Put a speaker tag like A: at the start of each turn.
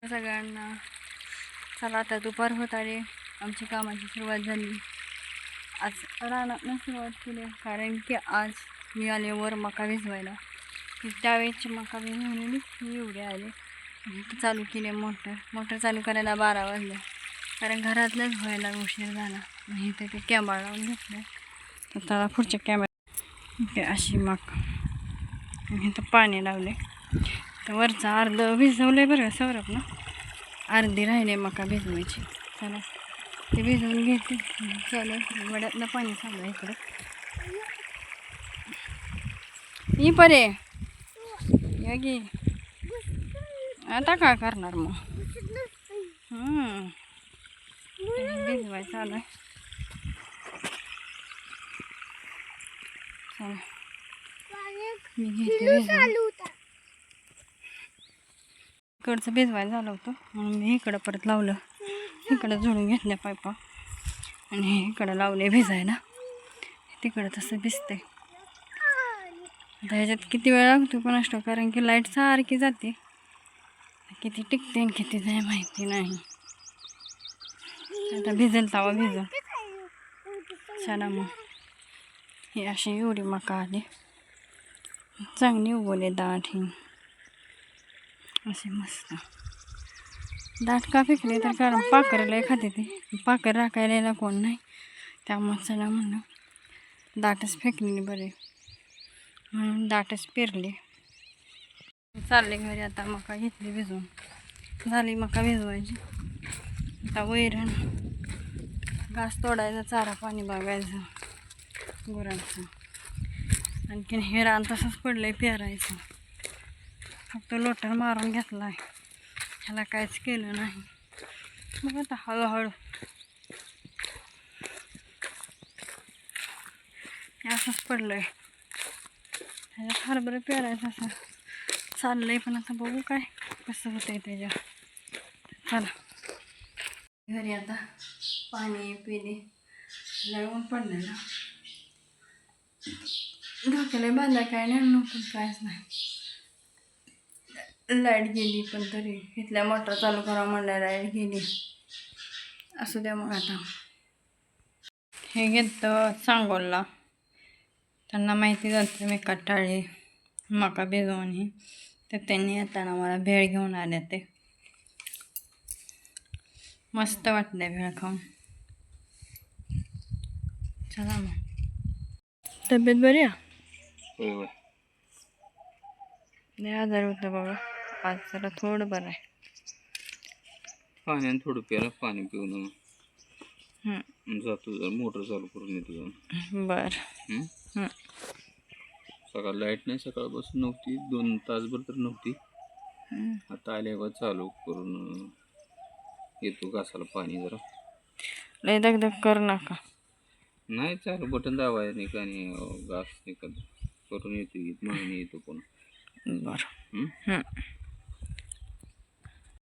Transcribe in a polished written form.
A: सगळ्यांना चला आता दुपार होत आली, आमची कामाची सुरुवात झाली. आज रानातनं सुरुवात केली कारण की आज मी आले वर मका भिजवायला. त्यावेळेची मका भिजवलेली मी एवढे आले. चालू केले मोटर चालू करायला 12 वाजले कारण घरातलंच व्हायला उशीर झाला. नाही तर ते कॅमेरा लावून घेतलं तर त्याला पुढच्या कॅमेरा अशी मका इथं पाणी लावले. तर वरचं अर्ध भिजवलं बरं सौरभ ना, अर्धी राहिले मका भिजवायची. चला ते भिजवून घेते. चालेल वड्यातलं पाणी चालू आहे इकडं. ही परे या गी आता काय करणार मग. भिजवाय चालू आहे. चला मी घेते इकडचं भिजवायला झालं होतं म्हणून मी इकडं परत लावलं. इकडं जोडून घेतल्या पायपा आणि इकडं लावले भिजायला. तिकडं तसं भिजते. आता ह्याच्यात किती वेळ लागतो पण असतो कारण की लाईट सारखी जाते. किती टिकते आणि किती नाही माहिती नाही. आता भिजेल तवा भिजल. चला मग ही अशी एवढी मका आली, चांगली उगवले दाट. ही असे मस्त दाट का फेकले तर कारण पाखरला खाते ते पाखर राखायला कोण नाही, त्यामुळे चला म्हणलं दाटच फेकलेली बरे म्हणून दाटच पेरले. चालले घरी आता. मका घेतली भिजवून, झाली मका भिजवायची. आता वैरण घास तोडायचा, चारा पाणी बघायचं गुरांचं. आणखीन हे रान तसंच पडलंय पेरायचं. फक्त लोटर मारून घेतला आहे, ह्याला काहीच केलं नाही. मग आता हळूहळू असंच पडलंय. ह्याच्यात हरभरा पेरायचं असं चाललंय पण आता बघू काय कसं होतंय त्याच्या. चला घरी आता पाणी पिणे लावून पडलं ना. डोक्याला बांधा काय नाही नव्हतं, कायच नाही. लाईट गेली पण तरी इथल्या मोटर चालू करा म्हणल्या लाईट गेली. असू द्या मग. आता हे घेतं सांगोलला, त्यांना माहिती झालं मी कटाळे मका भिजवून ही, तर त्यांनी येताना मला भेळ घेऊन आल्या. ते मस्त वाटले भेळ खाऊन. चला मग. तब्येत बरी आहे? लय आजार होतं बाबा, आज जरा थोडं बरं आहे.
B: पाण्याने थोडं प्यायला, पाणी पिऊन जातो, जर मोटर चालू करून येतो जाऊन.
A: बरं.
B: सकाळ लाईट नाही, सकाळपासून नव्हती, 2 तासभर तर नव्हती. आता आल्यावर चालू करून येतो घासाला पाणी. जरा
A: लय दगदग करू नका.
B: नाही, चालू बटन दाबायचं नाही का, आणि घास करून येतो म्हणून येतो कोण.
A: बरं.